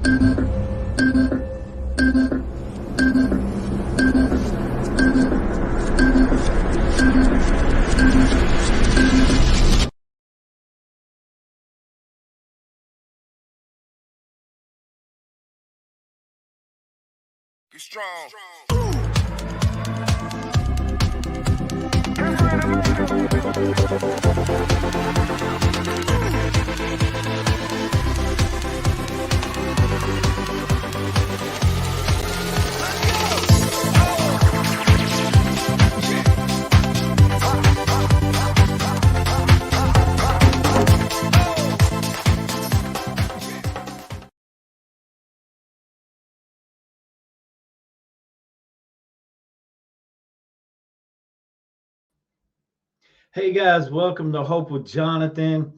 Get strong. Hey guys, welcome to Hope with Jonathan.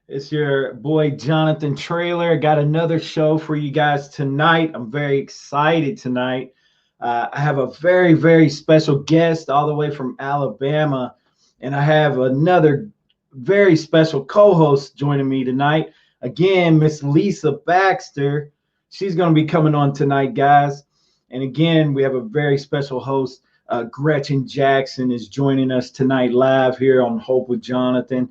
It's your boy Jonathan Trailer. Got another show for you guys tonight. I'm very excited tonight. I have a very, very special guest all the way from Alabama, and I have another very special co-host joining me tonight. Again, Miss Lisa Baxter. She's going to be coming on tonight, guys. And again, we have a very special host. Gretchen Jackson is joining us tonight live here on Hope with Jonathan.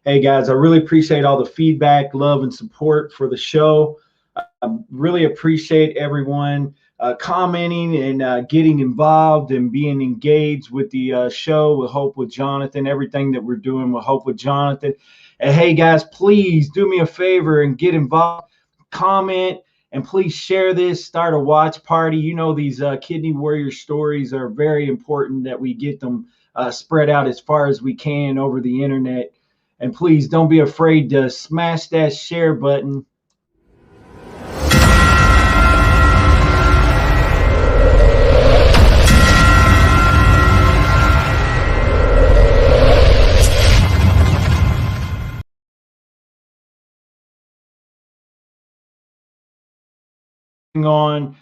Hey guys, I really appreciate all the feedback, love, and support for the show. I really appreciate everyone commenting and getting involved and being engaged with the show with Hope with Jonathan, everything that we're doing with Hope with Jonathan. And hey guys, please do me a favor and get involved, comment, and please share this, start a watch party. You know, these kidney warrior stories are very important that we get them spread out as far as we can over the internet. And please don't be afraid to smash that share button. On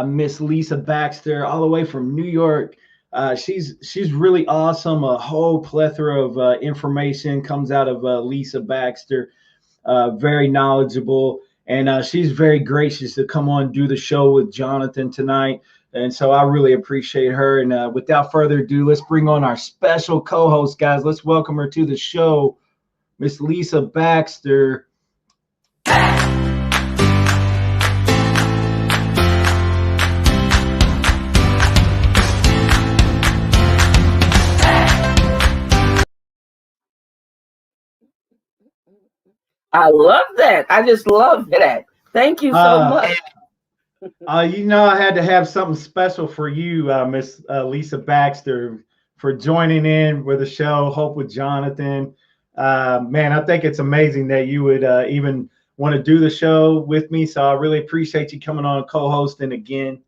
Miss Lisa Baxter all the way from New York. She's really awesome. A whole plethora of information comes out of Lisa Baxter. Very knowledgeable, and she's very gracious to come on do the show with Jonathan tonight. And so I really appreciate her. And without further ado, let's bring on our special co-host, guys. Let's welcome her to the show, Miss Lisa Baxter. I love that. I just love that. Thank you so much. You know, I had to have something special for you, Miss Lisa Baxter, for joining in with the show, Hope with Jonathan. Man, I think it's amazing that you would even want to do the show with me. So I really appreciate you coming on co-hosting again.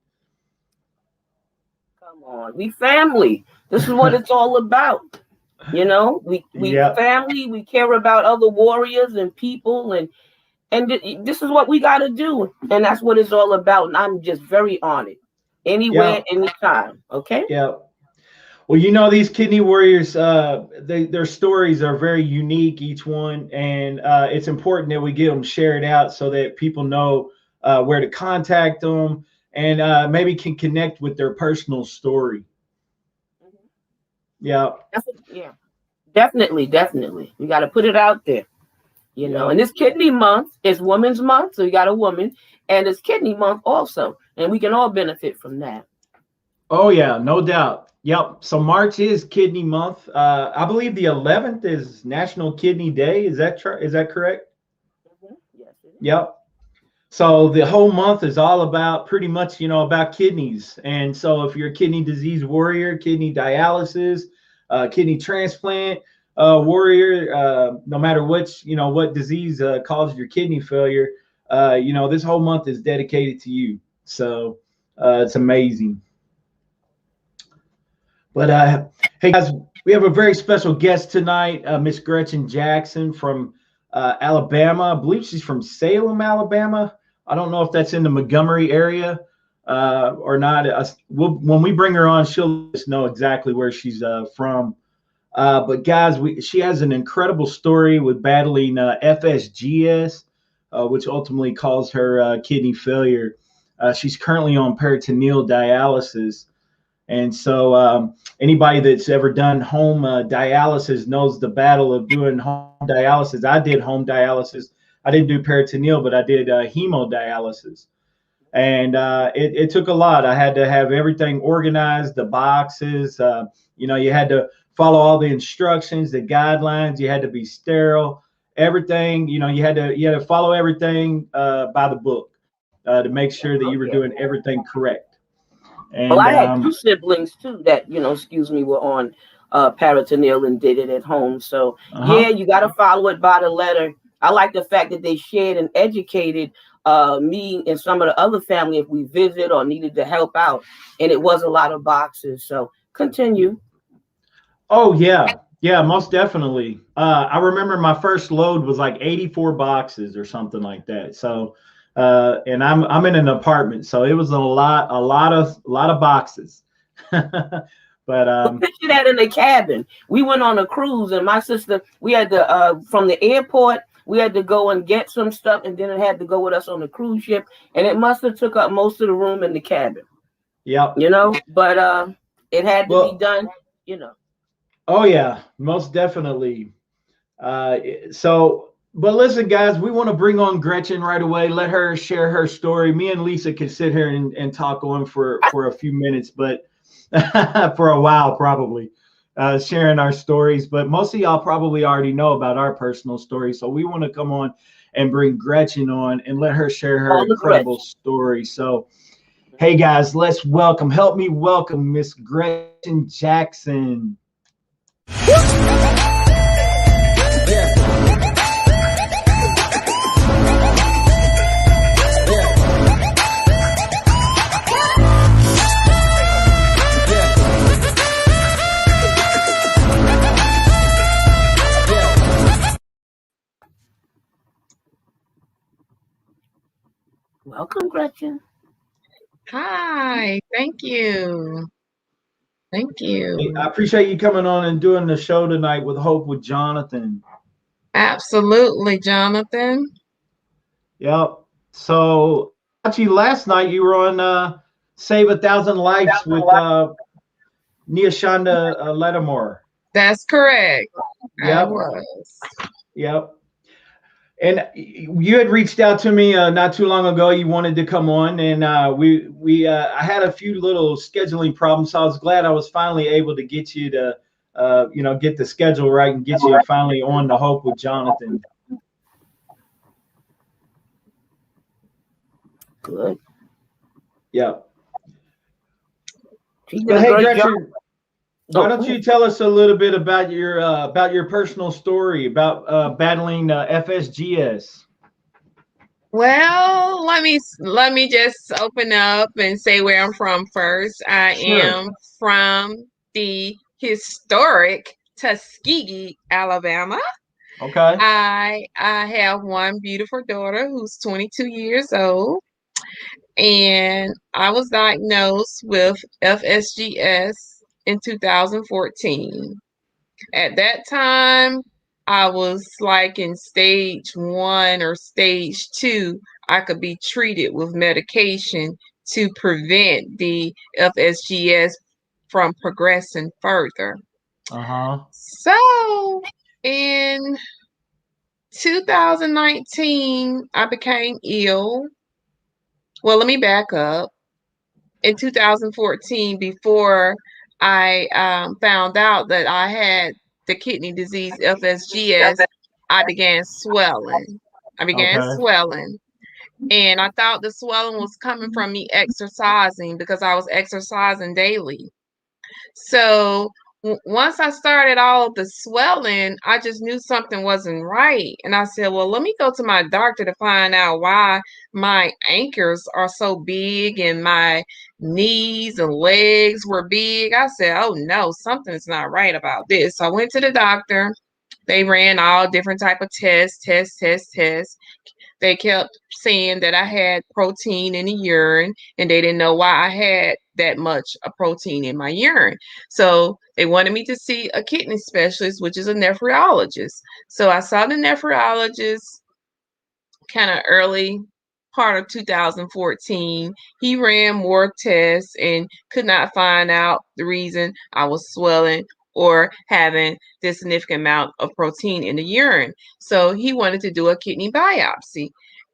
Come on. We family. This is what it's all about. You know, we Yep. family, we care about other warriors and people, and this is what we got to do. And that's what it's all about. And I'm just very honored. Anywhere, anytime. Okay? Yeah. Well, you know, these kidney warriors, their stories are very unique, each one. And it's important that we get them shared out so that people know where to contact them and maybe can connect with their personal story. Yeah. Yeah. Definitely. We got to put it out there. You know, and this kidney month is Women's Month. So you got a woman, and it's Kidney Month also. And we can all benefit from that. Oh, yeah, no doubt. Yep. So March is Kidney Month. I believe the 11th is National Kidney Day. Is that correct? Mm-hmm. Yes. Yep. So the whole month is all about pretty much, you know, about kidneys. And so if you're a kidney disease warrior, kidney dialysis, kidney transplant warrior, no matter which, you know, what disease causes your kidney failure, you know, this whole month is dedicated to you. So it's amazing. But hey guys, we have a very special guest tonight, Miss Gretchen Jackson from Alabama. I believe she's from Salem, Alabama. I don't know if that's in the Montgomery area or not. When we bring her on, she'll let us know exactly where she's from. But guys, she has an incredible story with battling FSGS, which ultimately caused her kidney failure. She's currently on peritoneal dialysis. And so anybody that's ever done home dialysis knows the battle of doing home dialysis. I did home dialysis. I didn't do peritoneal, but I did hemodialysis. And it took a lot. I had to have everything organized, the boxes. You had to follow all the instructions, the guidelines. You had to be sterile. Everything. You had to follow everything by the book to make sure that you were doing everything correct. And, well, I had two siblings too that, were on peritoneal and did it at home. So yeah, you got to follow it by the letter. I like the fact that they shared and educated me and some of the other family if we visit or needed to help out. And it was a lot of boxes. So continue. Oh yeah. Yeah, most definitely. I remember my first load was like 84 boxes or something like that. So and I'm in an apartment, so it was a lot of boxes. But picture that in the cabin. We went on a cruise, and my sister, we had to from the airport, we had to go and get some stuff, and then it had to go with us on the cruise ship, and it must have took up most of the room in the cabin. Yeah, but it had to be done. Oh yeah, most definitely. But listen, guys, we want to bring on Gretchen right away. Let her share her story. Me and Lisa can sit here and talk on for a few minutes, but for a while probably, sharing our stories. But most of y'all probably already know about our personal stories. So we want to come on and bring Gretchen on and let her share her incredible story. So, hey guys, help me welcome Miss Gretchen Jackson. Welcome, Gretchen. Hi, thank you. Thank you. Hey, I appreciate you coming on and doing the show tonight with Hope with Jonathan. Absolutely, Jonathan. Yep. So actually last night you were on Save 1,000 Lives with Neashonda Lattimore. That's correct. Yep. I was. Yep. And you had reached out to me not too long ago. You wanted to come on, and I had a few little scheduling problems, so I was glad I was finally able to get you to, get the schedule right and get you finally on the Hope with Jonathan. Good. Yep. But hey, Gretchen, why don't you tell us a little bit about your personal story about battling FSGS? Well, let me just open up and say where I'm from first. I am from the historic Tuskegee, Alabama. Okay. I have one beautiful daughter who's 22 years old, and I was diagnosed with FSGS in 2014. At that time, I was like in stage 1 or stage 2. I could be treated with medication to prevent the FSGS from progressing further. So in 2019, I became ill. Well, let me back up. In 2014, before I found out that I had the kidney disease FSGS, I began swelling. And I thought the swelling was coming from me exercising because I was exercising daily. So once I started all the swelling, I just knew something wasn't right. And I said, well, let me go to my doctor to find out why my ankles are so big and my knees and legs were big. I said, oh no, something's not right about this. So I went to the doctor. They ran all different type of tests. They kept saying that I had protein in the urine, and they didn't know why I had that much protein in my urine. So they wanted me to see a kidney specialist, which is a nephrologist. So I saw the nephrologist, kind of early part of 2014. He ran more tests and could not find out the reason I was swelling or having this significant amount of protein in the urine. So he wanted to do a kidney biopsy.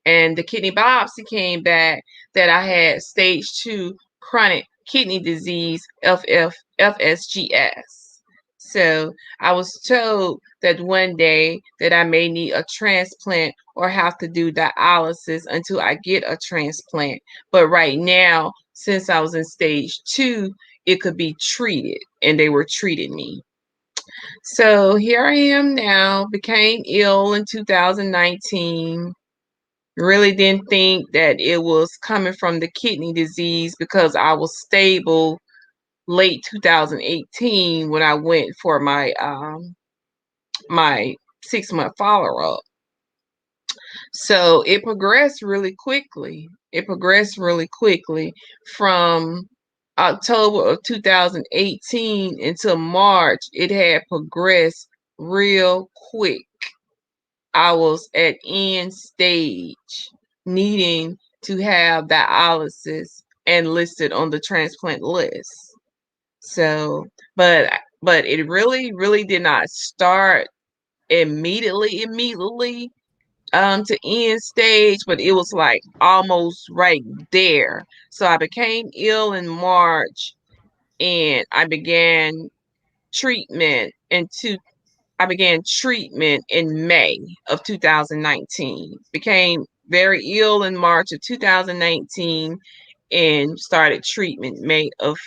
And the kidney biopsy came back that I had stage 2 chronic kidney disease, FSGS. So I was told that one day that I may need a transplant or have to do dialysis until I get a transplant. But right now, since I was in stage 2, it could be treated, and they were treating me. So here I am now, became ill in 2019. Really didn't think that it was coming from the kidney disease because I was stable late 2018 when I went for my 6-month follow-up. So it progressed really quickly. It progressed really quickly from October of 2018 until March. It had progressed real quick. I was at end stage, needing to have dialysis and listed on the transplant list. So, but it really did not start immediately to end stage, but it was like almost right there. So I became ill in March, and I began treatment in May of 2019. Became very ill in March of 2019 and started treatment May of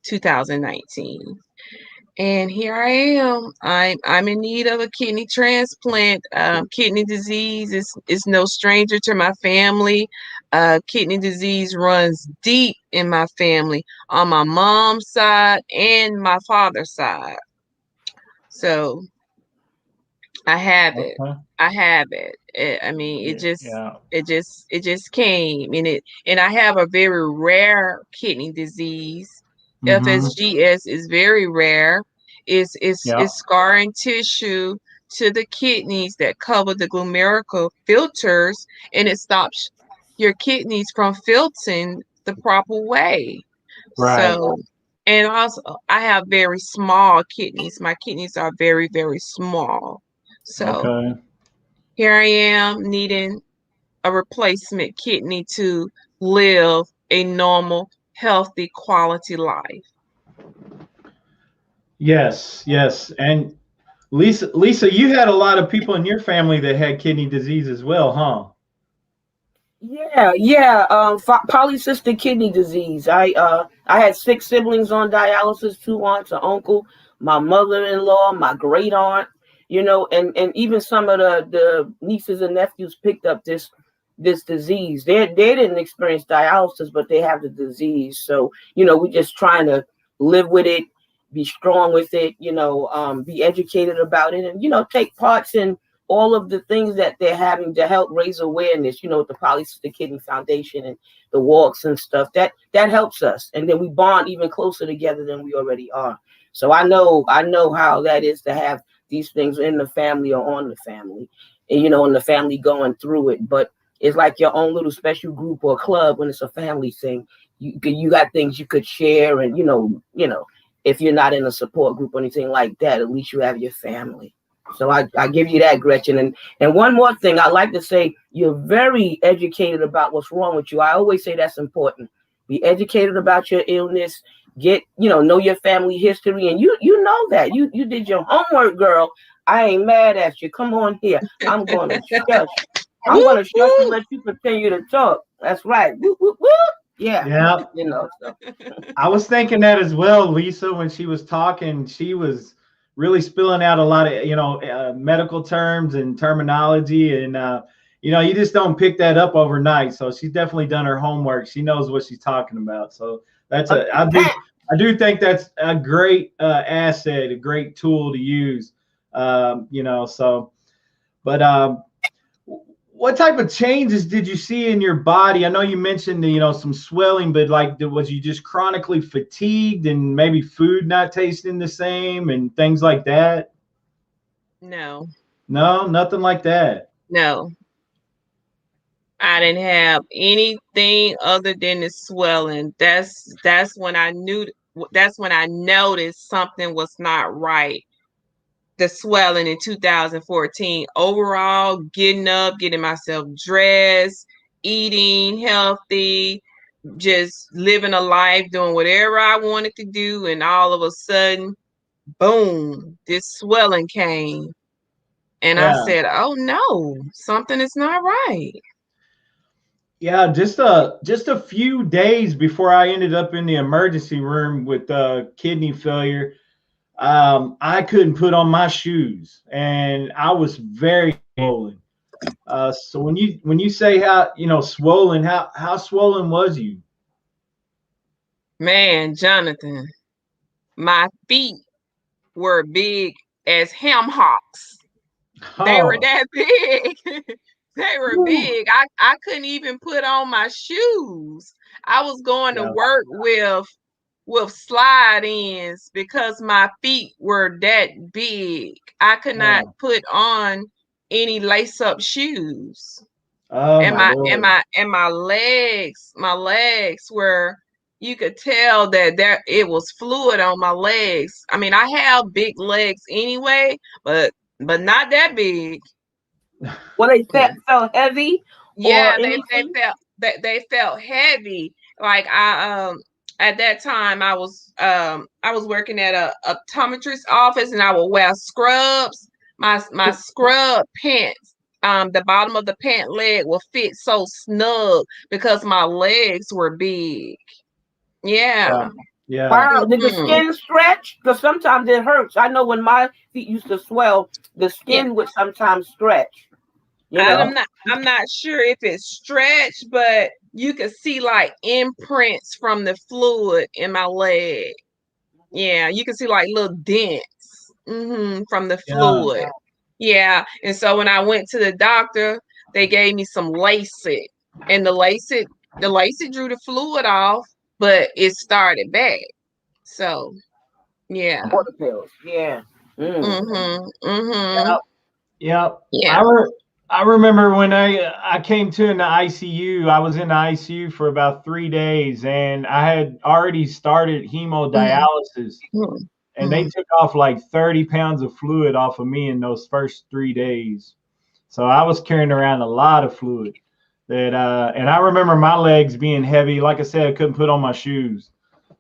2019. And here I am. I'm in need of a kidney transplant. Kidney disease is no stranger to my family. Kidney disease runs deep in my family on my mom's side and my father's side. So I have it. Okay. I have it. I mean, Yeah. it just came, and I have a very rare kidney disease. FSGS is very rare. It's scarring tissue to the kidneys that cover the glomerular filters, and it stops your kidneys from filtering the proper way. Right. So, and also I have very small kidneys. My kidneys are very, very small. So Okay. here I am needing a replacement kidney to live a normal, healthy, quality life. Yes, yes. And Lisa, you had a lot of people in your family that had kidney disease as well, huh? Yeah. Polycystic kidney disease. I had 6 siblings on dialysis, 2 aunts, an uncle, my mother-in-law, my great aunt, and even some of the nieces and nephews picked up this disease. They didn't experience dialysis, but they have the disease. So, we're just trying to live with it, be strong with it, be educated about it, and take parts in all of the things that they're having to help raise awareness, with the Polycystic Kidney Foundation and the walks and stuff. That helps us, and then we bond even closer together than we already are. So I know how that is to have these things in the family or on the family, and and the family going through it. But it's like your own little special group or club when it's a family thing. You got things you could share, and if you're not in a support group or anything like that, at least you have your family. So I give you that, Gretchen. And one more thing, I like to say, you're very educated about what's wrong with you. I always say that's important. Be educated about your illness. Know your family history, and you know that you did your homework, girl. I ain't mad at you. Come on here. I'm gonna shush. I'm gonna shush and let you continue to talk. That's right. Woo, woo, woo. Yeah. Yeah. So. I was thinking that as well, Lisa, when she was talking. She was really spilling out a lot of medical terms and terminology, and you just don't pick that up overnight. So she's definitely done her homework. She knows what she's talking about. So I do think that's a great asset, a great tool to use. So, but what type of changes did you see in your body? I know you mentioned some swelling, but was you just chronically fatigued and maybe food not tasting the same and things like that? No, No, nothing like that. no. I didn't have anything other than the swelling. That's when I knew. That's when I noticed something was not right. The swelling in 2014. Overall, getting up, getting myself dressed, eating healthy, just living a life, doing whatever I wanted to do, and all of a sudden, boom, this swelling came. And I Yeah. said, oh no, something is not right. Yeah, just a few days before I ended up in the emergency room with kidney failure, I couldn't put on my shoes, and I was very swollen. So when you say how swollen, how swollen was you? Man, Jonathan, my feet were big as ham hocks. They were Oh, that big. They were whew. big. I couldn't even put on my shoes. I was going to Yeah, work with slide ins because my feet were that big. I could not yeah. put on any lace up shoes. Oh And my Lord. my legs were, you could tell that there it was fluid on my legs. I mean, I have big legs anyway, but not that big. Well, they felt heavy or Yeah, anything. they felt heavy. Like I at that time I was working at a optometrist office, and I would wear scrubs. My scrub pants, the bottom of the pant leg will fit so snug because my legs were big. Yeah, Yeah. yeah, Wow, did the Mhm. skin stretch? Because sometimes it hurts. I know when my feet used to swell, the Yeah. skin would sometimes stretch. You yeah. know. I'm not sure if it's stretched, but you could see like imprints from the fluid in my leg. Yeah, you can see like little dents from the Yeah. fluid. Yeah, and so when I went to the doctor, they gave me some LASIK, and the LASIK drew the fluid off, but it started back. So yeah. Water pills. Yeah. Mm. Mm-hmm. Yep. Yeah, Yeah. I remember when I came to in the ICU. I was in the ICU for about 3 days, and I had already started hemodialysis, and they Mm-hmm. took off like 30 pounds of fluid off of me in those first 3 days. So I was carrying around a lot of fluid. And I remember my legs being heavy. Like I said, I couldn't put on my shoes.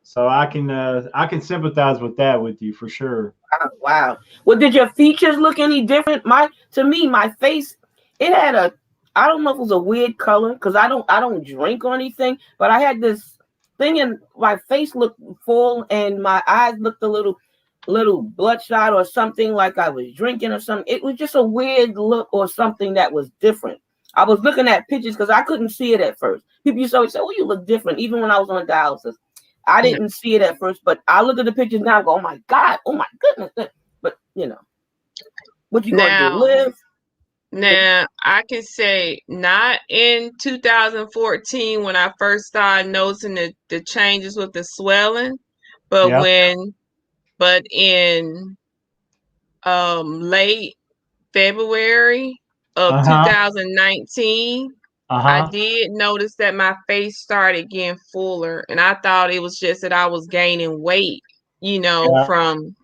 So I can sympathize with that with you for sure. Wow. Wow. Well, did your features look any different? To me, my face, it had a, I don't know if it was a weird color because I don't drink or anything, but I had this thing in my face looked full and my eyes looked a little bloodshot or something like I was drinking or something. It was just a weird look or something that was different. I was looking at pictures because I couldn't see it at first. People used to always say, "Oh, you look different," even when I was on dialysis. I Yeah. didn't see it at first, but I look at the pictures now and go, "Oh my God, oh my goodness." But what you gonna do? Now, Live? I can say not in 2014 when I first started noticing the changes with the swelling, but Yeah. in late February of Uh huh. 2019, Uh I huh. did notice that my face started getting fuller, and I thought it was just that I was gaining weight, Yeah. from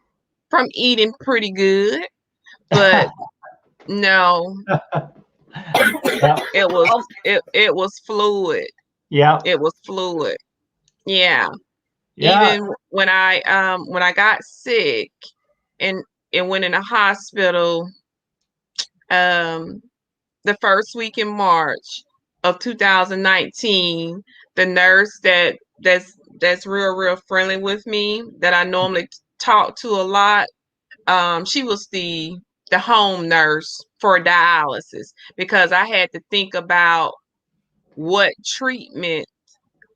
eating pretty good, but no, Yeah. Um, it was fluid. Yeah. It was fluid. Yeah. Yeah. Even when I got sick and went in the hospital um the first week in March of 2019, the nurse that's real friendly with me, that I normally talk to a lot, she was the home nurse for dialysis, because I had to think about what treatment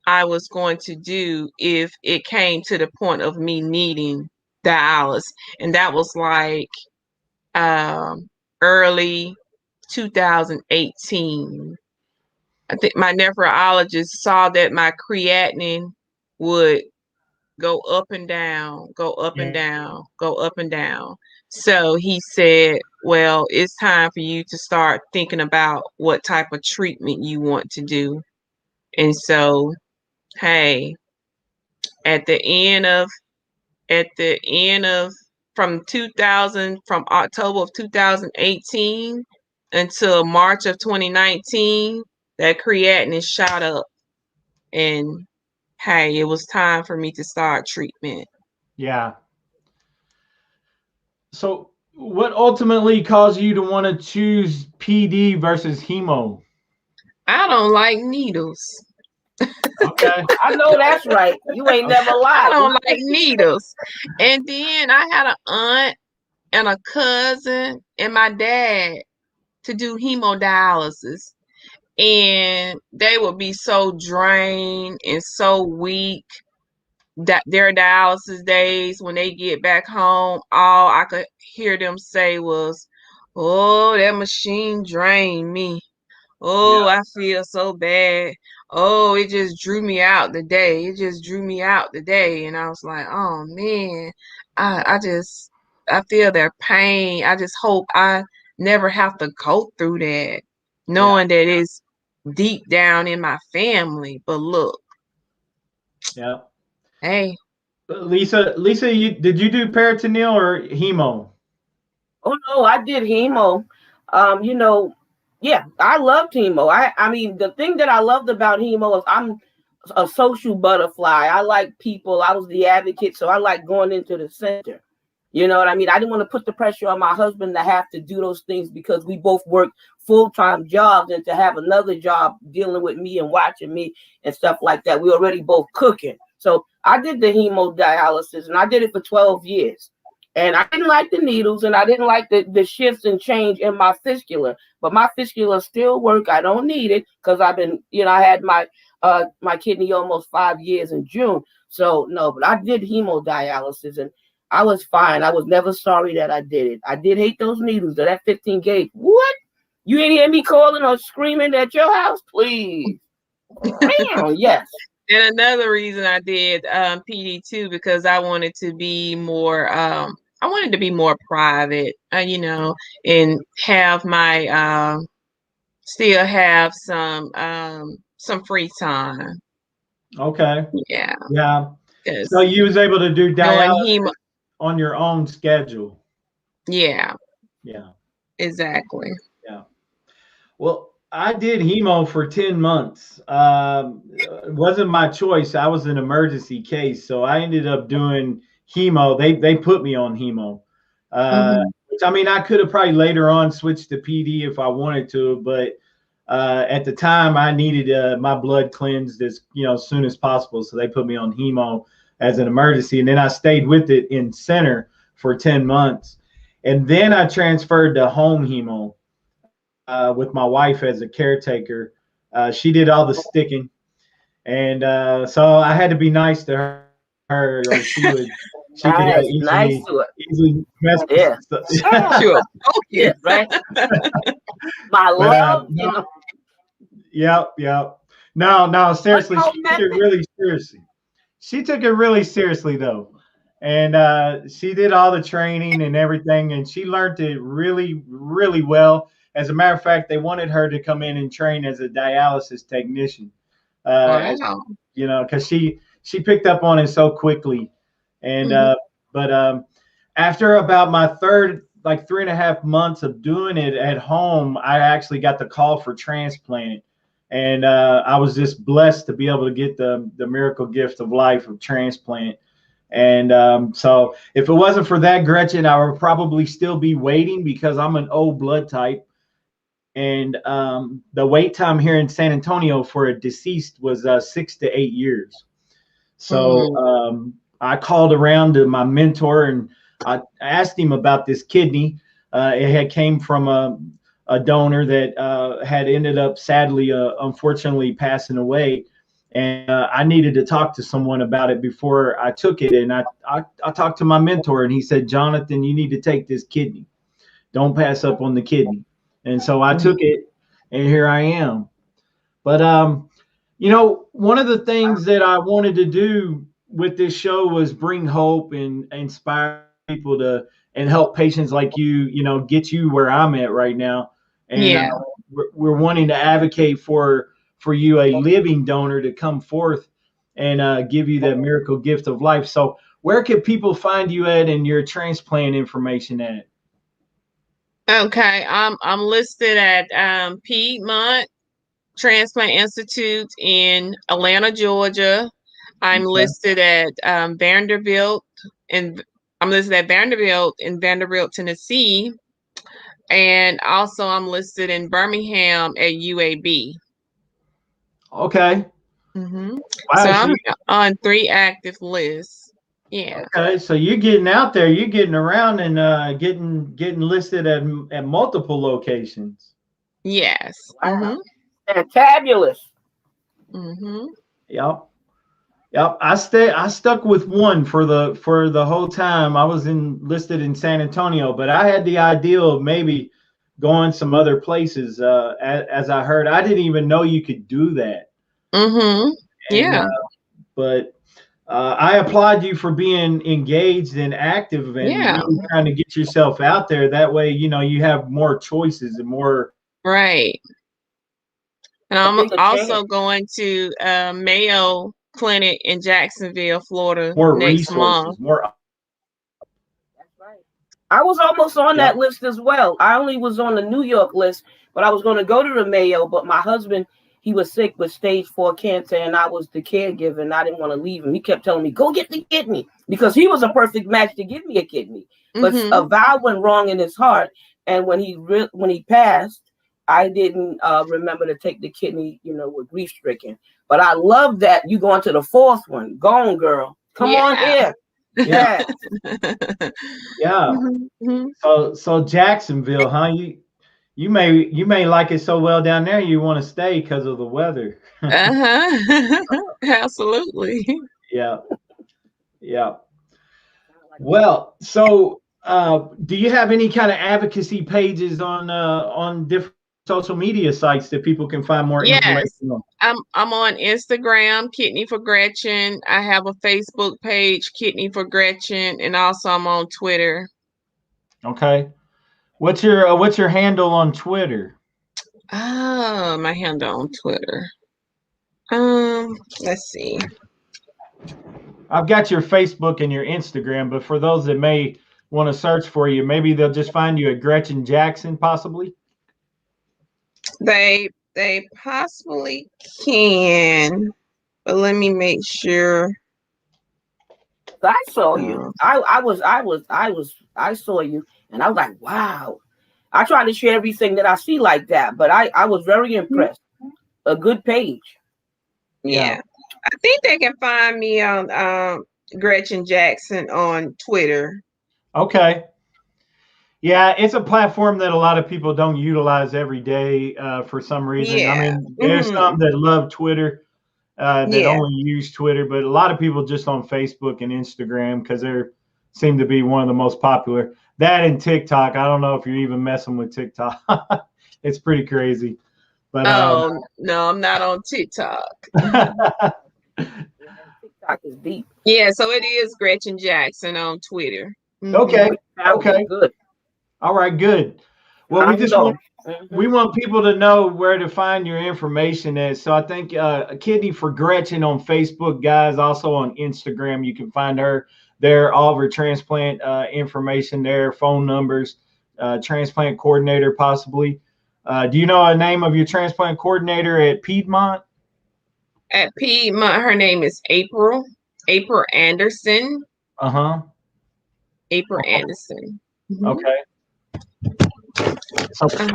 I was going to do if it came to the point of me needing dialysis. And that was like um, early 2018. I think my nephrologist saw that my creatinine would go up and down, go up and Yeah. down, go up and down. So he said, well, it's time for you to start thinking about what type of treatment you want to do. And so, hey, at the end of at the end of from October of 2018 until March of 2019, that creatinine shot up, and hey, it was time for me to start treatment. Yeah. So what ultimately caused you to want to choose PD versus hemo? I don't like needles. Okay. I know that's right. You ain't never I lied. don't like needles. And then I had an aunt and a cousin and my dad to do hemodialysis. And they would be so drained and so weak that their dialysis days when they get back home, all I could hear them say was, "Oh, that machine drained me. Oh, Yeah. I feel so bad. Oh, it just drew me out the day. It just drew me out the day." And I was like, oh man, I feel their pain. I just hope I never have to go through that, Yeah. knowing that it's deep down in my family. But look, Yeah. hey, Lisa, did you do peritoneal or hemo? Oh no, I did hemo. You know, yeah, I loved hemo. I mean, the thing that I loved about hemo is I'm a social butterfly. I like people. I was the advocate, so I like going into the center. You know what I mean? I didn't want to put the pressure on my husband to have to do those things because we both work full-time jobs, and to have another job dealing with me and watching me and stuff like that. We already both cooking. So I did the hemodialysis, and I did it for 12 years. And I didn't like the needles, and I didn't like the shifts and change in my fistula. But my fistula still work. I don't need it because I've been, I had my kidney almost 5 years in June. So no, but I did hemodialysis, and I was fine. I was never sorry that I did it. I did hate those needles, that 15 gauge. What? You ain't hear me calling or screaming at your house? Please. Yes. and another reason I did PD too, because I wanted to be more private, and have my still have some free time. Okay. Yeah, Yeah. So because you was able to do knowing dialysis on your own schedule. yeah, Yeah. exactly. Yeah. Well, I did hemo for 10 months. It wasn't my choice. I was an emergency case. So I ended up doing hemo. They put me on hemo. Hmm. Which, I mean, I could have probably later on switched to PD if I wanted to, but at the time I needed my blood cleansed as soon as possible. So they put me on hemo as an emergency. And then I stayed with it in center for 10 months. And then I transferred to home hemo with my wife as a caretaker. She did all the sticking, and so I had to be nice to her, or she could Nice to it. easily mess Yeah. with stuff. Sure. Yeah, right. My But love, no, yep. No, seriously, whole she took it method. really seriously. She took it really seriously though. And she did all the training and everything, and she learned it really, really well. As a matter of fact, they wanted her to come in and train as a dialysis technician, as Wow. because she picked up on it so quickly. And Mhm. but after about my third, like 3.5 months of doing it at home, I actually got the call for transplant. And I was just blessed to be able to get the miracle gift of life of transplant. And so if it wasn't for that, Gretchen, I would probably still be waiting because I'm an O blood type. And the wait time here in San Antonio for a deceased was 6 to 8 years. So Mhm. I called around to my mentor and I asked him about this kidney. It had came from a donor that had ended up sadly, unfortunately, passing away. And I needed to talk to someone about it before I took it. And I talked to my mentor, and he said, Jonathan, you need to take this kidney. Don't pass up on the kidney. And so I took Mhm. it, and here I am. But one of the things that I wanted to do with this show was bring hope and inspire people to and help patients like you, get you where I'm at right now. And Yeah. we're wanting to advocate for you, a living donor, to come forth and give you that miracle gift of life. So where can people find you at and your transplant information at? Okay. I'm listed at Piedmont Transplant Institute in Atlanta, Georgia. I'm listed at Vanderbilt, and I'm listed at Vanderbilt in Vanderbilt, Tennessee. And also I'm listed in Birmingham at UAB. Okay. Mm-hmm. Wow, So I'm on 3 active lists. Yeah. Okay, so you're getting out there, you're getting around, and getting listed at multiple locations. Yes. Wow. Fantabulous. Mm-hmm. Yep. I stuck with one for the whole time. I was listed in San Antonio, but I had the idea of maybe going some other places. As I heard, I didn't even know you could do that. Mm-hmm. Yeah. But I applaud you for being engaged and active and really trying to get yourself out there. That way, you have more choices and more. Right. And I'm also going to Mayo Clinic in Jacksonville, Florida next month. That's right. I was almost on that list as well. I only was on the New York list, but I was going to go to the Mayo, but my husband, he was sick with stage 4 cancer, and I was the caregiver, and I didn't want to leave him. He kept telling me, go get the kidney, because he was a perfect match to give me a kidney. But a valve went wrong in his heart, and when he passed, I didn't remember to take the kidney, with grief stricken. But I love that you going to the 4th one. Go on, girl. Come on here. Yeah. Yeah. So Jacksonville, huh? You may like it so well down there you want to stay because of the weather. Absolutely. Yeah. Well, so do you have any kind of advocacy pages on different social media sites that people can find more information on? I'm on Instagram, Kidney for Gretchen. I have a Facebook page, Kidney for Gretchen, and also I'm on Twitter. Okay. What's your handle on Twitter? Oh, my handle on Twitter. Let's see. I've got your Facebook and your Instagram, but for those that may want to search for you, maybe they'll just find you at Gretchen Jackson, possibly. They possibly can, but let me make sure. I saw you. I saw you, and I was like, wow. I try to share everything that I see like that, but I was very impressed. A good page. Yeah. I think they can find me on Gretchen Jackson on Twitter. Okay. Yeah, it's a platform that a lot of people don't utilize every day for some reason. Yeah. I mean, there's some that love Twitter, that only use Twitter, but a lot of people just on Facebook and Instagram because they seem to be one of the most popular. That and TikTok. I don't know if you're even messing with TikTok. It's pretty crazy. But no, I'm not on TikTok. TikTok is deep. Yeah, so it is Gretchen Jackson on Twitter. Okay. Good. All right, good. Well, we want people to know where to find your information at. So I think Kidney for Gretchen on Facebook, guys, also on Instagram. You can find her there, all of her transplant information there, phone numbers, transplant coordinator possibly. Do you know a name of your transplant coordinator at Piedmont? At Piedmont, her name is April Anderson. April Anderson. Okay. So I'm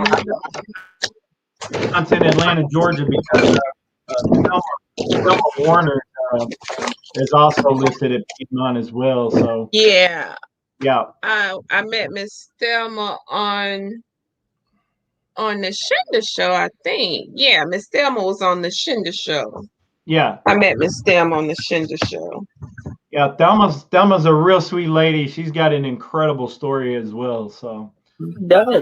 in Atlanta, Georgia, because Thelma Warner is also listed at Piedmont as well. So yeah. I met Miss Thelma on the Shinda show, I think. Yeah, Miss Thelma was on the Shinda show. Yeah. I met Miss Thelma on the Shinda show. Yeah, Thelma's a real sweet lady. She's got an incredible story as well. So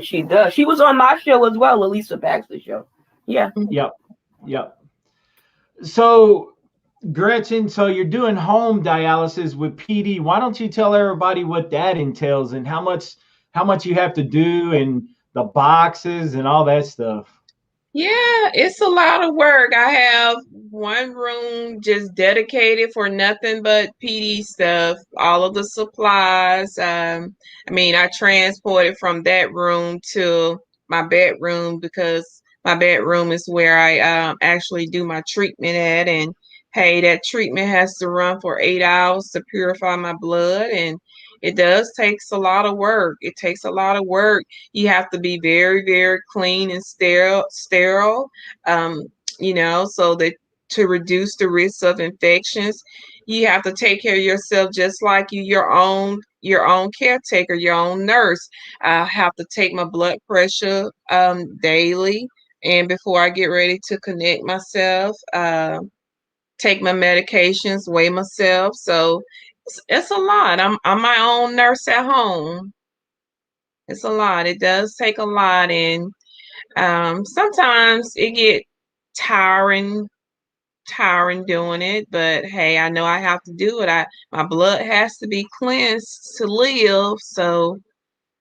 She does. She was on my show as well, Elisa Baxter's show. Yeah. Yep. So Gretchen, so you're doing home dialysis with PD. Why don't you tell everybody what that entails and how much you have to do and the boxes and all that stuff? Yeah, it's a lot of work. I have one room just dedicated for nothing but PD stuff, all of the supplies. I transported from that room to my bedroom because my bedroom is where I actually do my treatment at. And hey, that treatment has to run for 8 hours to purify my blood. And it does takes a lot of work. It takes a lot of work. You have to be very, very clean and sterile, um, so that to reduce the risk of infections. You have to take care of yourself just like your own caretaker, your own nurse. I have to take my blood pressure daily, and before I get ready to connect myself, take my medications, weigh myself. So it's a lot. I'm my own nurse at home. It's a lot. It does take a lot, and sometimes it get tiring, tiring doing it. But hey, I know I have to do it. My blood has to be cleansed to live, so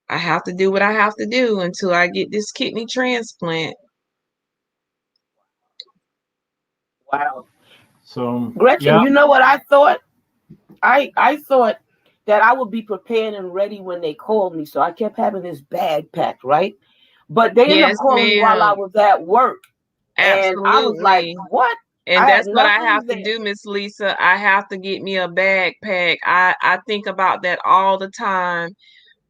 I have to do what I have to do until I get this kidney transplant. Wow. So Gretchen, yeah, you know what I thought? I thought that I would be prepared and ready when they called me. So I kept having this bag packed, right? But they ended up Yes, calling me while I ma'am. was at work. And I was like, Absolutely. what? And I had that's what I have nothing to there. do, Miss Lisa. I have to get me a backpack. I think about that all the time.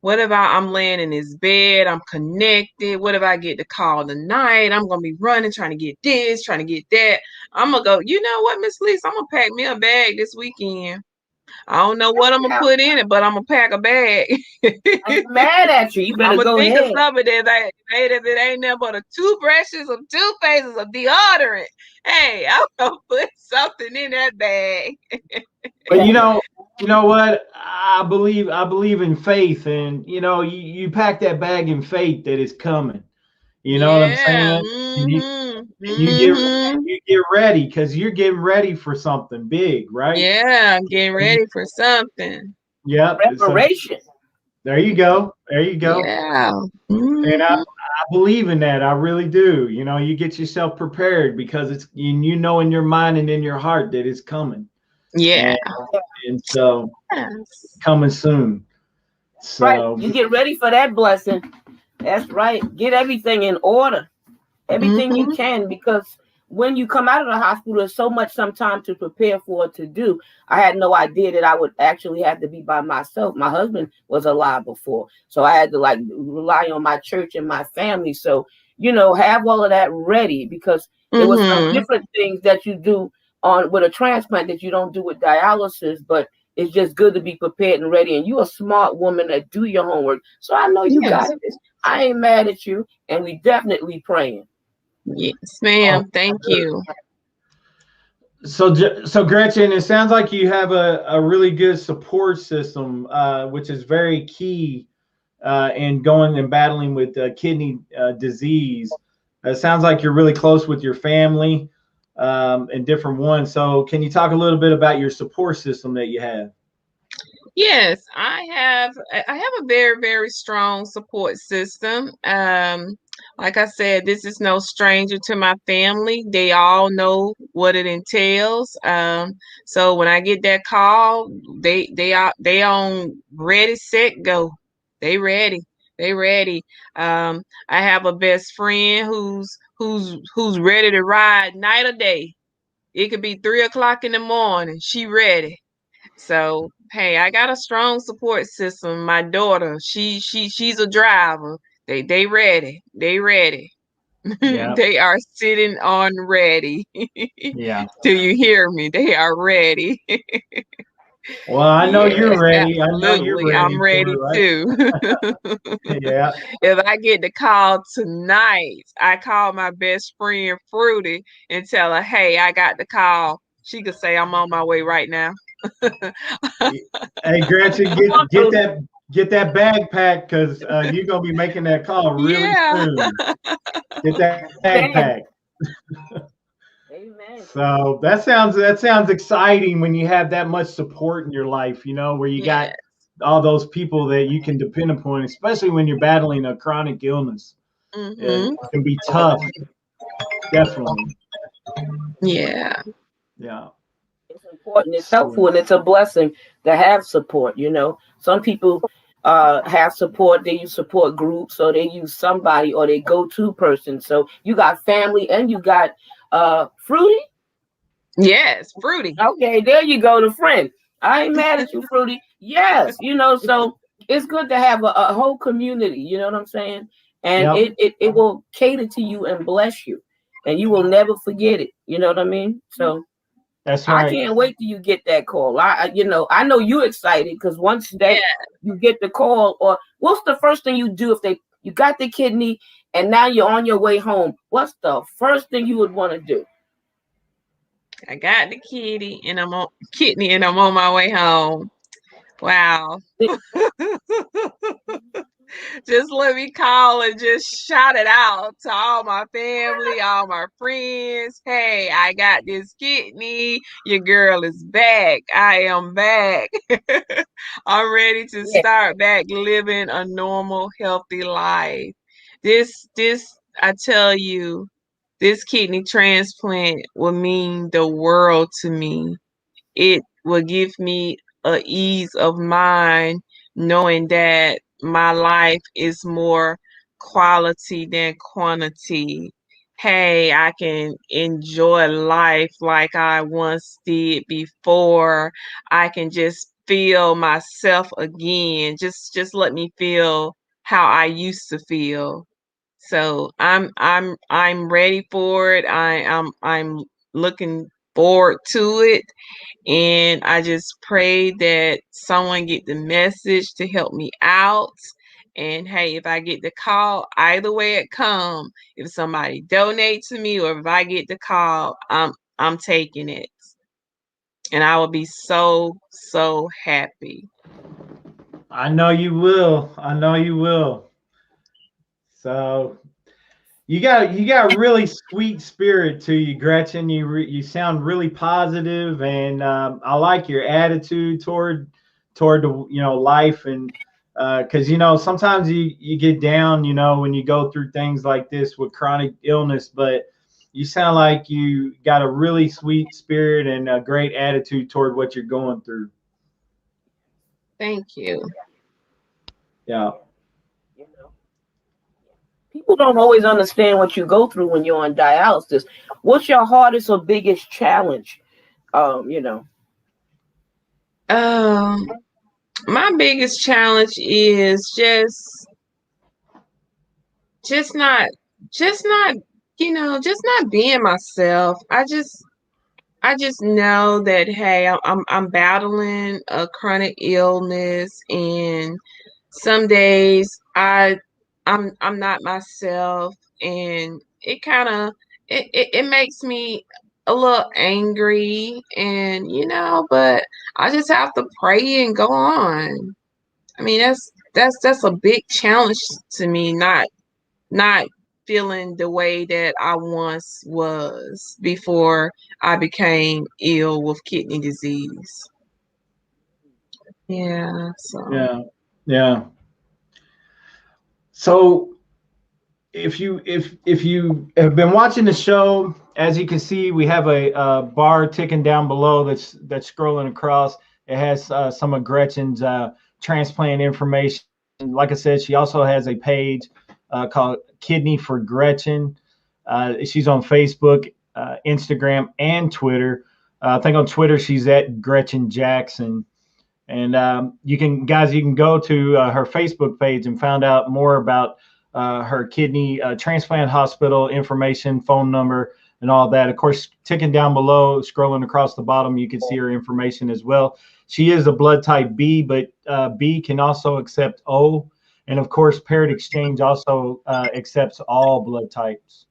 What if I'm laying in this bed? I'm connected. What if I get the call tonight? I'm gonna be running, trying to get this, trying to get that. I'm gonna go. You know what, Miss Lisa? I'm gonna pack me a bag this weekend. I don't know what I'm gonna Yeah, put in it, but I'm gonna pack a bag. I ain't mad at you. You I'm better gonna go think of ahead. something that if it ain't nothing but a toothbrushes, of toothpastes, of deodorant. Hey, I'm gonna put something in that bag. but Yeah. you know what? I believe in faith, and you pack that bag in faith that it's coming. You know what I'm Yeah. saying? And you Mhm. and you get Mhm. you get ready because you're getting ready for something big, right? Yeah, I'm getting And ready for something. yep. So Preparation. there you go. There you go. Yeah. And Mhm. I believe in that. I really do. You get yourself prepared because you know in your mind and in your heart that it's coming. Yeah. And and so Yes. coming soon. Right. So You get ready for that blessing. That's right. Get everything in order. Everything you Mhm. can, because when you come out of the hospital, there's so much time to prepare for it to do. I had no idea that I would actually have to be by myself. My husband was alive before, so I had to like rely on my church and my family. So have all of that ready, because it was some Mhm. different things that you do on with a transplant that you don't do with dialysis, but it's just good to be prepared and ready. And you're a smart woman that do your homework, so I know you got Yes. this. I ain't mad at you, and we definitely praying. Yes, oh, ma'am. Thank you. so Gretchen, it sounds like you have a really good support system, which is very key in going and battling with kidney disease. It sounds like you're really close with your family and different ones. So, can you talk a little bit about your support system that you have? Yes, I have a very, very strong support system. Like I said, this is no stranger to my family. They all know what it entails. So when I get that call, they on ready, set, go. They ready. They ready. I have a best friend who's ready to ride night or day. It could be 3 o'clock in the morning. She ready. So hey, I got a strong support system. My daughter, she's a driver. They ready. They ready. Yeah, They are sitting on ready. yeah. Do you hear me? They are ready. Well, I know you're Yes, ready. I know you're absolutely. I'm ready for ready it, too. right? Yeah. If I get the call tonight, I call my best friend Fruity and tell her, hey, I got the call. She could say I'm on my way right now. Hey, Gretchen, get that bag packed because you're gonna be making that call really Yeah. soon. Get that bag Amen. packed. Amen. So that sounds exciting when you have that much support in your life, you know, where you got Yes. all those people that you can depend upon, especially when you're battling a chronic illness. It Mm-hmm. can be tough, definitely. Yeah. Yeah. It's important, it's So, helpful, and it's a blessing to have support. You know, some people have support, they use support groups, or they use somebody, or they go-to person. So you got family and you got Fruity. Yes. Fruity. Okay, there you go, the friend. I ain't mad at you, Fruity. Yes, you know, so it's good to have a whole community, you know what I'm saying? And yep, it will cater to you and bless you. And you will never forget it. You know what I mean? So that's I right. can't wait till you get that call. You know, I know you're excited because once that Yeah. you get the call, or what's the first thing you do if you got the kidney and now you're on your way home? What's the first thing you would want to do? I got the kidney and I'm on my way home. Wow. Just let me call and just shout it out to all my family, all my friends. Hey, I got this kidney. Your girl is back. I am back. I'm ready to Yeah, start back living a normal, healthy life. I tell you, this kidney transplant will mean the world to me. It will give me a ease of mind knowing that my life is more quality than quantity. Hey, I can enjoy life like I once did before. I can just feel myself again. Just let me feel how I used to feel. So I'm ready for it. I'm looking forward to it, and I just pray that someone get the message to help me out. And hey, if I get the call, either way it come, if somebody donate to me or if I get the call, I'm taking it. And I will be so happy. I know you will. I know you will. So you got really sweet spirit to you, Gretchen. You sound really positive, and I like your attitude toward the life, and because sometimes you get down when you go through things like this with chronic illness, but you sound like you got a really sweet spirit and a great attitude toward what you're going through. Thank you. Yeah. you know. People don't always understand what you go through when you're on dialysis. What's your hardest or biggest challenge? You know. Um, my biggest challenge is just not just not just not being myself. I just know that hey, I'm battling a chronic illness, and some days I'm not myself, and it makes me a little angry, and but I just have to pray and go on. I mean, that's a big challenge to me, not feeling the way that I once was before I became ill with kidney disease. Yeah, so Yeah. Yeah. So if you have been watching the show, as you can see, we have a bar ticking down below that's scrolling across. It has some of Gretchen's transplant information. Like I said, she also has a page called Kidney for Gretchen. She's on Facebook, Instagram, and Twitter. I think on Twitter she's at Gretchen Jackson. And you can go to her Facebook page and find out more about her kidney transplant hospital information, phone number, and all that. Of course, ticking down below, scrolling across the bottom, you can see her information as well. She is a blood type B, but B can also accept O. And of course, Parent Exchange also accepts all blood types.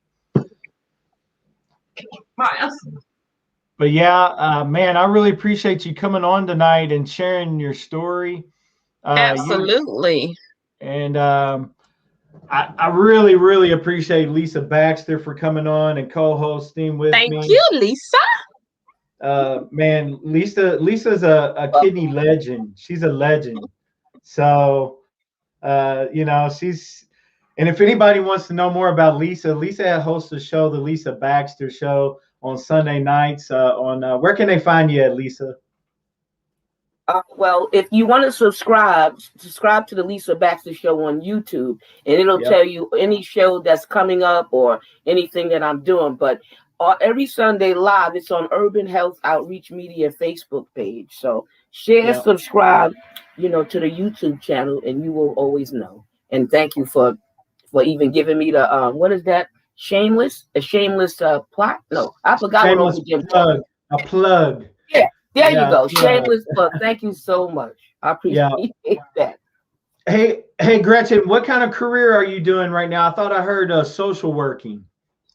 But yeah, man, I really appreciate you coming on tonight and sharing your story. You absolutely. and I really, really appreciate Lisa Baxter for coming on and co-hosting with Thank me. you, Lisa. Man, Lisa's a kidney legend. She's a legend. So, she's, and if anybody wants to know more about Lisa, Lisa hosts a show, the Lisa Baxter Show, on Sunday nights. Where can they find you at, Lisa? Well, if you want to subscribe to the Lisa Baxter Show on YouTube, and it'll tell you any show that's coming up or anything that I'm doing. But every Sunday live, it's on Urban Health Outreach Media Facebook page. So share, subscribe, to the YouTube channel, and you will always know. And thank you for even giving me the what is that? Shameless plot? No, I forgot Shameless what Jim plug. A plug. Yeah. There you go. Shameless plug. Thank you so much. I appreciate that. Hey, Gretchen, what kind of career are you doing right now? I thought I heard social working.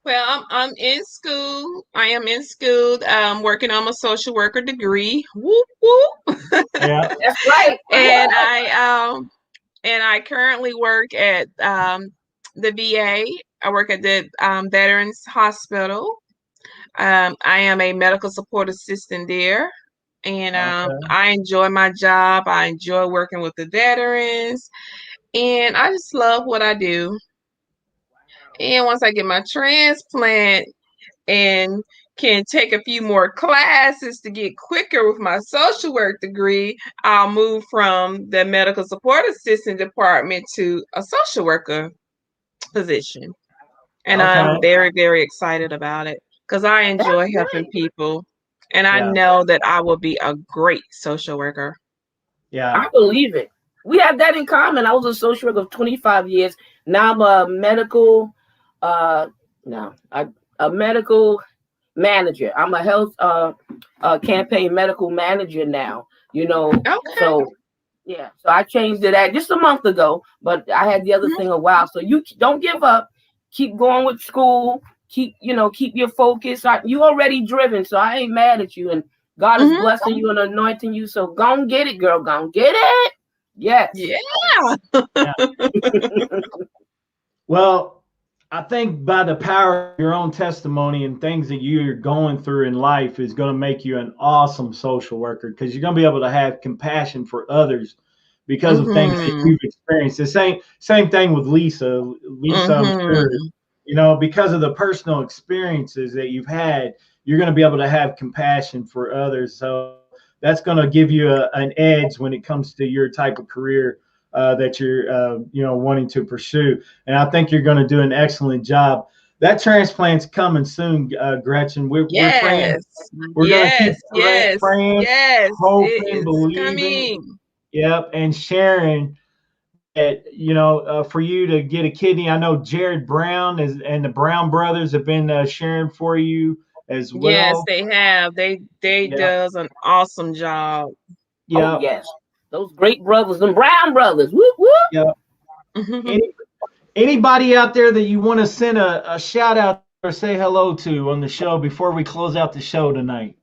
Well, I'm in school. I am in school, working on my social worker degree. Whoop whoop. Yeah, that's right. And I currently work at the VA. I work at the Veterans Hospital. I am a medical support assistant there. And I enjoy my job. I enjoy working with the veterans. And I just love what I do. And once I get my transplant and can take a few more classes to get quicker with my social work degree, I'll move from the medical support assistant department to a social worker position. And I'm very, very excited about it because I enjoy helping people. And I know that I will be a great social worker. Yeah. I believe it. We have that in common. I was a social worker of 25 years. Now I'm a medical, a medical manager. I'm a health campaign medical manager now, So yeah, so I changed it just a month ago, but I had the other thing a while. So you don't give up. Keep going with school. Keep your focus. You already driven, so I ain't mad at you. And God is blessing you and anointing you. So go and get it, girl. Go and get it. Yes. Yeah. Well, I think by the power of your own testimony and things that you're going through in life is going to make you an awesome social worker because you're going to be able to have compassion for others because of things that you've experienced. The same thing with Lisa. I'm sure, because of the personal experiences that you've had, you're going to be able to have compassion for others. So that's going to give you an edge when it comes to your type of career that you're, wanting to pursue. And I think you're going to do an excellent job. That transplant's coming soon, Gretchen. We're praying. We're going to keep praying, hoping, believing. Coming. Yep, and sharing that, for you to get a kidney. I know Jared Brown and the Brown brothers have been sharing for you as well. Yes, they have. They does an awesome job. Yeah. Oh, yes. Those great brothers, them Brown brothers. Whoop, whoop. Yeah. Anybody out there that you want to send a shout out or say hello to on the show before we close out the show tonight?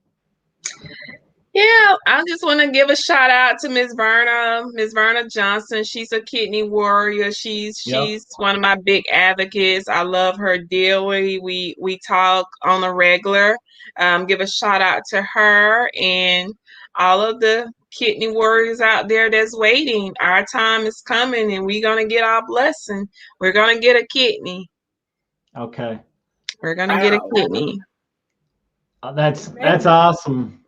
Yeah, I just want to give a shout out to Miss Verna Johnson. She's a kidney warrior. She's one of my big advocates. I love her dearly. We talk on a regular. Give a shout out to her and all of the kidney warriors out there that's waiting. Our time is coming and we're gonna get our blessing. We're gonna get a kidney. Okay. We're gonna get a kidney. That's awesome.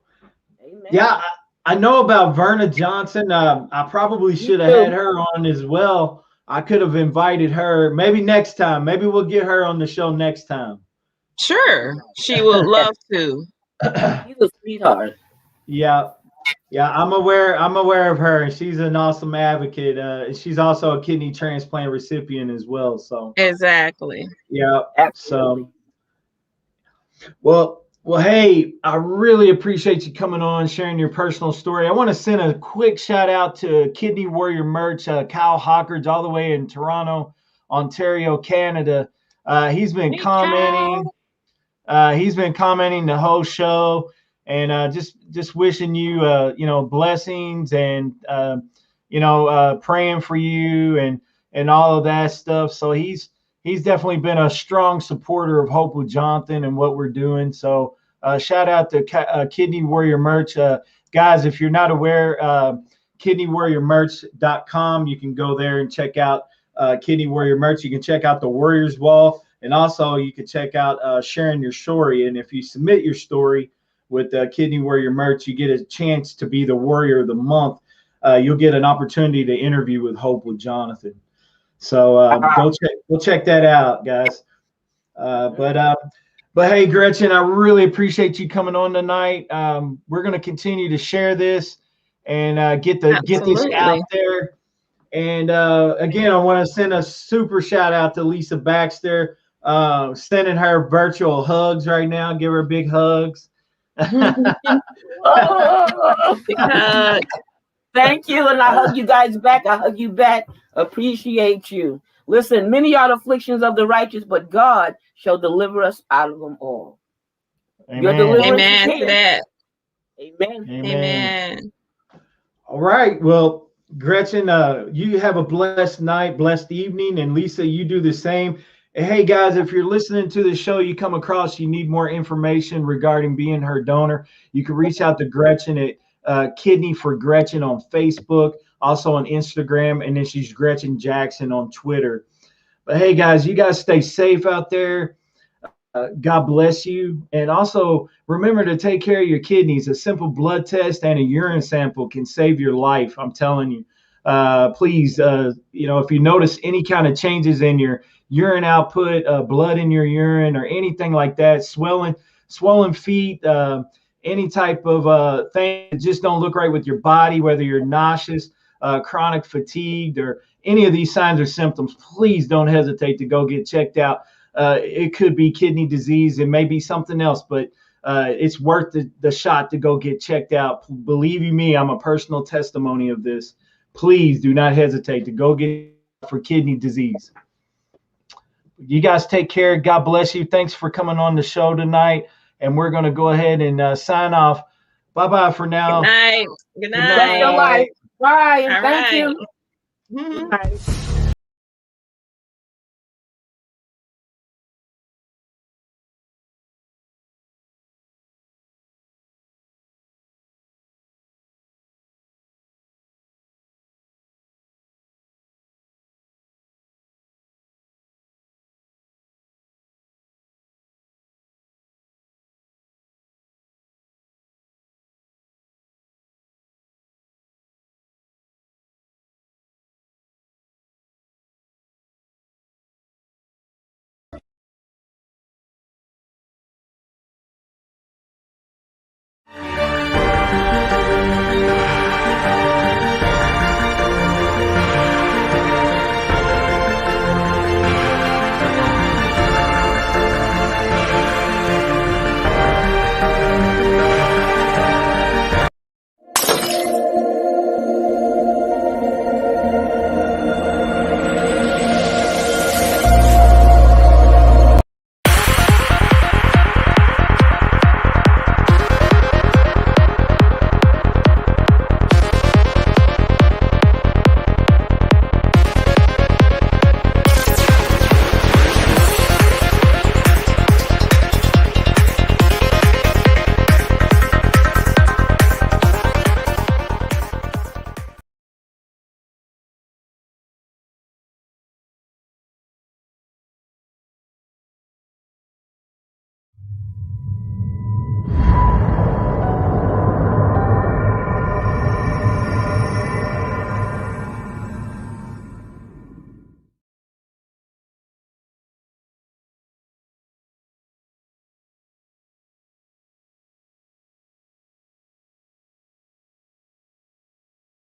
Yeah, I know about Verna Johnson. I probably should have had her on as well. I could have invited her. Maybe next time. Maybe we'll get her on the show next time. Sure. She would love to. She's a sweetheart. Yeah. I'm aware of her. She's an awesome advocate. She's also a kidney transplant recipient as well. So exactly. Yeah. Absolutely. So well, hey, I really appreciate you coming on, sharing your personal story. I want to send a quick shout out to Kidney Warrior Merch, Kyle Hawkins, all the way in Toronto, Ontario, Canada. He's been commenting. He's been commenting the whole show, and just wishing you, blessings and praying for you, and all of that stuff. So he's definitely been a strong supporter of Hope with Jonathan and what we're doing. So shout out to Kidney Warrior Merch. Guys, if you're not aware, kidneywarriormerch.com, you can go there and check out Kidney Warrior Merch. You can check out the Warriors Wall, and also you can check out sharing your story. And if you submit your story with Kidney Warrior Merch, you get a chance to be the Warrior of the Month. You'll get an opportunity to interview with Hope with Jonathan. So go check that out, guys. But hey, Gretchen, I really appreciate you coming on tonight. We're going to continue to share this and get this out there. And again, I want to send a super shout out to Lisa Baxter, sending her virtual hugs right now. Give her big hugs. Thank you, and I hug you guys back. I hug you back. Appreciate you. Listen, many are the afflictions of the righteous, but God shall deliver us out of them all. Amen. Your deliverance Amen is to that. Amen. Amen. All right. Well, Gretchen, you have a blessed night, blessed evening, and Lisa, you do the same. And hey, guys, if you're listening to the show, you come across, you need more information regarding being her donor, you can reach out to Gretchen at Kidney for Gretchen on Facebook, also on Instagram, and then she's Gretchen Jackson on Twitter. But hey, guys, you guys stay safe out there. God bless you. And also remember to take care of your kidneys. A simple blood test and a urine sample can save your life. I'm telling you. Please, if you notice any kind of changes in your urine output, blood in your urine or anything like that, swollen feet, any type of thing that just don't look right with your body, whether you're nauseous, chronic fatigued, or any of these signs or symptoms, please don't hesitate to go get checked out. It could be kidney disease. It may be something else, but it's worth the shot to go get checked out. Believe you me, I'm a personal testimony of this. Please do not hesitate to go get for kidney disease. You guys take care. God bless you. Thanks for coming on the show tonight. And we're going to go ahead and sign off. Bye-bye for now. Good night. Good night. Bless your life. Bye. And All thank right. you. Good night.